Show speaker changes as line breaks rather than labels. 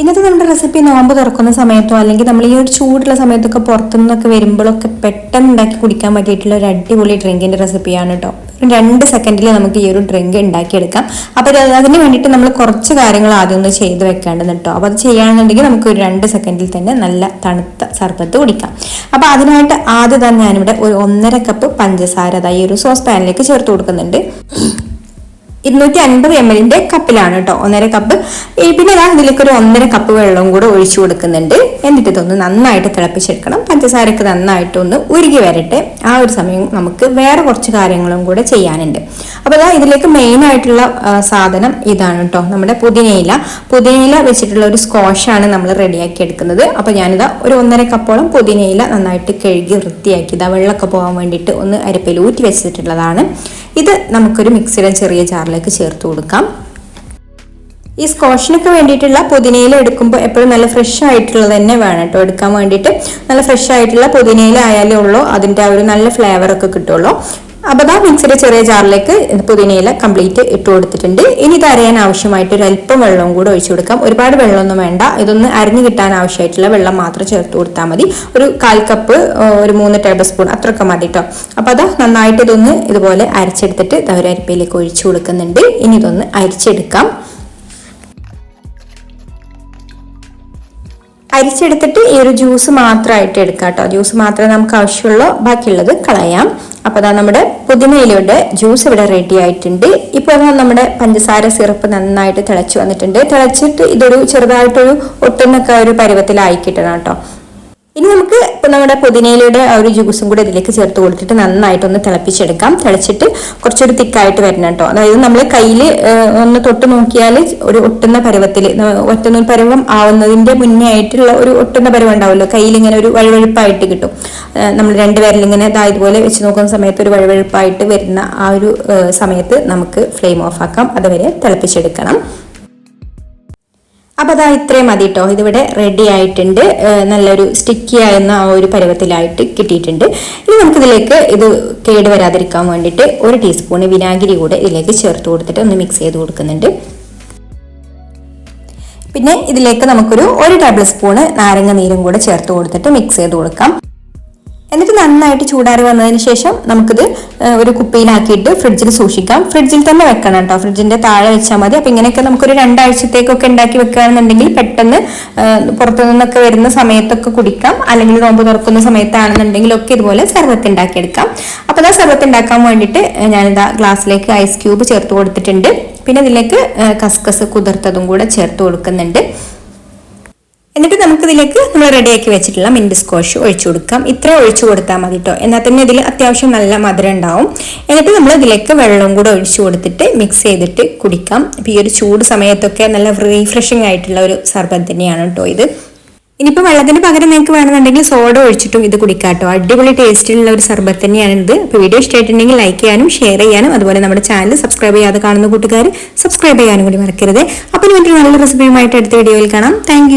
ഇന്നത്തെ നമ്മുടെ റെസിപ്പി നോമ്പ് തുറക്കുന്ന സമയത്തോ അല്ലെങ്കിൽ നമ്മൾ ഈ ഒരു ചൂടുള്ള സമയത്തൊക്കെ പുറത്തുനിന്നൊക്കെ വരുമ്പോഴൊക്കെ പെട്ടെന്ന് ഉണ്ടാക്കി കുടിക്കാൻ പറ്റിയിട്ടുള്ള ഒരു അടിപൊളി ഡ്രിങ്കിന്റെ റെസിപ്പിയാണ് കേട്ടോ. 2 സെക്കൻഡിൽ നമുക്ക് ഈ ഒരു ഡ്രിങ്ക് ഉണ്ടാക്കിയെടുക്കാം. അപ്പോൾ അതിന് വേണ്ടിയിട്ട് നമ്മൾ കുറച്ച് കാര്യങ്ങൾ ആദ്യം ഒന്ന് ചെയ്ത് വെക്കേണ്ടത് കേട്ടോ. അപ്പോൾ അത് ചെയ്യുകയാണെന്നുണ്ടെങ്കിൽ നമുക്ക് ഒരു 2 സെക്കൻഡിൽ തന്നെ നല്ല തണുത്ത സർബത്ത് കുടിക്കാം. അപ്പോൾ അതിനായിട്ട് ആദ്യം തന്നെ ഞാനിവിടെ ഒരു 1.5 കപ്പ് പഞ്ചസാര ഈ ഒരു സോസ് പാനിലേക്ക് ചേർത്ത് കൊടുക്കുന്നുണ്ട്. 250 ml കപ്പിലാണ് കേട്ടോ 1.5 കപ്പ്. പിന്നെ ഇതിലേക്ക് ഒരു 1.5 കപ്പ് വെള്ളവും കൂടെ ഒഴിച്ചു കൊടുക്കുന്നുണ്ട്. എന്നിട്ട് ഇതൊന്ന് നന്നായിട്ട് തിളപ്പിച്ചെടുക്കണം. പഞ്ചസാരക്ക് നന്നായിട്ട് ഒന്ന് ഉരുകി വരട്ടെ. ആ ഒരു സമയം നമുക്ക് വേറെ കുറച്ച് കാര്യങ്ങളും കൂടെ ചെയ്യാനുണ്ട്. അപ്പോൾ ഇതിലേക്ക് മെയിൻ ആയിട്ടുള്ള സാധനം ഇതാണ് കേട്ടോ, നമ്മുടെ പുതിനയില വെച്ചിട്ടുള്ള ഒരു സ്ക്വാഷാണ് നമ്മൾ റെഡിയാക്കി എടുക്കുന്നത്. അപ്പോൾ ഞാനിതാ ഒരു 1.5 കപ്പോളം പുതിനയില നന്നായിട്ട് കഴുകി വൃത്തിയാക്കി വെള്ളമൊക്കെ പോകാൻ വേണ്ടിയിട്ട് ഒന്ന് അരപ്പയിൽ ഊറ്റി വെച്ചിട്ടുള്ളതാണ്. ഇത് നമുക്കൊരു മിക്സിയുടെ ചെറിയ ജാറിലേക്ക് ചേർത്ത് കൊടുക്കാം. ഈ സ്ക്വാഷിനൊക്കെ വേണ്ടിയിട്ടുള്ള പുതിനയില എടുക്കുമ്പോൾ എപ്പോഴും നല്ല ഫ്രഷ് ആയിട്ടുള്ളത് തന്നെ വേണം കേട്ടോ എടുക്കാൻ വേണ്ടിയിട്ട്. നല്ല ഫ്രഷ് ആയിട്ടുള്ള പുതിനയില ആയാലേ ഉള്ളൂ അതിൻ്റെ ആ ഒരു നല്ല ഫ്ലേവർ ഒക്കെ കിട്ടുള്ളൂ. അപ്പോൾ മിക്സിയുടെ ചെറിയ ജാറിലേക്ക് പുതിനയില കംപ്ലീറ്റ് ഇട്ട് കൊടുത്തിട്ടുണ്ട്. ഇനി ഇത് അരയാൻ ആവശ്യമായിട്ട് ഒരു അല്പം വെള്ളവും കൂടെ ഒഴിച്ചു കൊടുക്കാം. ഒരുപാട് വെള്ളമൊന്നും വേണ്ട, ഇതൊന്ന് അരിഞ്ഞു കിട്ടാൻ ആവശ്യമായിട്ടുള്ള വെള്ളം മാത്രം ചേർത്ത് കൊടുത്താൽ മതി. ഒരു 1/4 കപ്പ്, ഒരു 3 ടേബിൾ സ്പൂൺ അത്രയൊക്കെ മതി കേട്ടോ. അപ്പോൾ നന്നായിട്ട് ഇതൊന്ന് ഇതുപോലെ അരച്ചെടുത്തിട്ട് ഒരു അരിപ്പയിലേക്ക് ഒഴിച്ചു കൊടുക്കുന്നുണ്ട്. ഇനി ഇതൊന്ന് അരിച്ചെടുക്കാം. അരിച്ചെടുത്തിട്ട് ഈ ഒരു ജ്യൂസ് മാത്രമായിട്ട് എടുക്കാം കേട്ടോ. ജ്യൂസ് മാത്രമേ നമുക്ക് ആവശ്യമുള്ളൂ, ബാക്കിയുള്ളത് കളയാം. അപ്പോൾ നമ്മുടെ പുതിനയിലയുടെ ജ്യൂസ് ഇവിടെ റെഡി ആയിട്ടുണ്ട്. ഇപ്പോൾ നമ്മുടെ പഞ്ചസാര സിറപ്പ് നന്നായിട്ട് തിളച്ചു വന്നിട്ടുണ്ട്. തിളച്ചിട്ട് ഇതൊരു ചെറുതായിട്ടൊരു ഒട്ടുന്നൊക്കെ ഒരു പരുവത്തിലായി കിട്ടണം കേട്ടോ. ഇനി നമുക്ക് നമ്മുടെ പുതിനയിലയുടെ ആ ഒരു ജ്യൂസും കൂടെ ഇതിലേക്ക് ചേർത്ത് കൊടുത്തിട്ട് നന്നായിട്ടൊന്ന് തിളപ്പിച്ചെടുക്കാം. തിളച്ചിട്ട് കുറച്ചൊരു തിക്കായിട്ട് വരണം കേട്ടോ. അതായത് നമ്മൾ കയ്യിൽ ഒന്ന് തൊട്ട് നോക്കിയാൽ ഒരു ഒട്ടുന്ന പരുവത്തിൽ, ഒറ്റുന്ന പരുവം ആവുന്നതിന്റെ മുന്നേ ആയിട്ടുള്ള ഒരു ഒട്ടുന്ന പരുവം ഉണ്ടാവുമല്ലോ, കയ്യിൽ ഇങ്ങനെ ഒരു വഴുവഴുപ്പായിട്ട് കിട്ടും. നമ്മൾ 2 വിരലിങ്ങനെ ഇതുപോലെ വെച്ച് നോക്കുന്ന സമയത്ത് ഒരു വഴുവഴുപ്പായിട്ട് വരുന്ന ആ ഒരു സമയത്ത് നമുക്ക് ഫ്ലെയിം ഓഫ് ആക്കാം. അതുവരെ തിളപ്പിച്ചെടുക്കണം. അപ്പോൾ ഇത്രയും മതി കേട്ടോ. ഇതിവിടെ റെഡി ആയിട്ടുണ്ട്. നല്ലൊരു സ്റ്റിക്കി ആയിരുന്ന ആ ഒരു പരുവത്തിലായിട്ട് കിട്ടിയിട്ടുണ്ട്. ഇനി നമുക്കിതിലേക്ക് ഇത് കേട് വരാതിരിക്കാൻ വേണ്ടിയിട്ട് 1 ടീസ്പൂൺ വിനാഗിരി കൂടെ ഇതിലേക്ക് ചേർത്ത് കൊടുത്തിട്ട് ഒന്ന് മിക്സ് ചെയ്ത് കൊടുക്കുന്നുണ്ട്. പിന്നെ ഇതിലേക്ക് നമുക്കൊരു 1 ടേബിൾ സ്പൂൺ നാരങ്ങ നീരും കൂടെ ചേർത്ത് കൊടുത്തിട്ട് മിക്സ് ചെയ്ത് കൊടുക്കാം. എന്നിട്ട് നന്നായിട്ട് ചൂടാറി വന്നതിന് ശേഷം നമുക്കിത് ഒരു കുപ്പിയിലാക്കിയിട്ട് ഫ്രിഡ്ജിൽ സൂക്ഷിക്കാം. ഫ്രിഡ്ജിൽ തന്നെ വെക്കണം കേട്ടോ, ഫ്രിഡ്ജിന്റെ താഴെ വെച്ചാൽ മതി. അപ്പം ഇങ്ങനെയൊക്കെ നമുക്കൊരു 2 ആഴ്ചത്തേക്കൊക്കെ ഉണ്ടാക്കി വെക്കുകയാണെന്നുണ്ടെങ്കിൽ പെട്ടെന്ന് പുറത്തു നിന്നൊക്കെ വരുന്ന സമയത്തൊക്കെ കുടിക്കാം. അല്ലെങ്കിൽ നോമ്പ് തുറക്കുന്ന സമയത്താണെന്നുണ്ടെങ്കിലൊക്കെ ഇതുപോലെ സർബത്ത് ഉണ്ടാക്കിയെടുക്കാം. അപ്പോൾ സർബത്ത് ഉണ്ടാക്കാൻ വേണ്ടിയിട്ട് ഞാനിതാ ഗ്ലാസ്സിലേക്ക് ഐസ് ക്യൂബ് ചേർത്ത് കൊടുത്തിട്ടുണ്ട്. പിന്നെ ഇതിലേക്ക് കസ്കസ് കുതിർത്തതും കൂടെ ചേർത്ത് കൊടുക്കുന്നുണ്ട്. എന്നിട്ട് നമുക്കിതിലേക്ക് നമ്മൾ റെഡിയാക്കി വെച്ചിട്ടുള്ള മിന്റ് സ്ക്വാഷ് ഒഴിച്ചു കൊടുക്കാം. ഇത്ര ഒഴിച്ചു കൊടുത്താൽ മതി കേട്ടോ. എന്നാൽ തന്നെ ഇതിൽ അത്യാവശ്യം നല്ല മധുരം ഉണ്ടാവും. എന്നിട്ട് നമ്മൾ ഇതിലേക്ക് വെള്ളവും കൂടെ ഒഴിച്ചു കൊടുത്തിട്ട് മിക്സ് ചെയ്തിട്ട് കുടിക്കാം. അപ്പോൾ ഈ ഒരു ചൂട് സമയത്തൊക്കെ നല്ല റീഫ്രഷിംഗ് ആയിട്ടുള്ള ഒരു സർബത്ത് തന്നെയാണ് കേട്ടോ ഇത്. ഇനിയിപ്പോൾ വെള്ളത്തിന് പകരം നിങ്ങൾക്ക് വേണമെന്നുണ്ടെങ്കിൽ സോഡ ഒഴിച്ചിട്ടും ഇത് കുടിക്കാം കേട്ടോ. അടിപൊളി ടേസ്റ്റിലുള്ള ഒരു സർബത്ത് തന്നെയാണ് ഇത്. അപ്പോൾ വീഡിയോ ഇഷ്ടമായിട്ടുണ്ടെങ്കിൽ ലൈക്ക് ചെയ്യാനും ഷെയർ ചെയ്യാനും അതുപോലെ നമ്മുടെ ചാനൽ സബ്സ്ക്രൈബ് ചെയ്യാതെ കാണുന്ന കൂട്ടുകാർ സബ്സ്ക്രൈബ് ചെയ്യാനും കൂടി മറക്കരുത്. അപ്പോൾ ഇനി മറ്റൊരു നല്ല റെസിപ്പിയുമായിട്ട് അടുത്ത വീഡിയോയിൽ കാണാം. താങ്ക്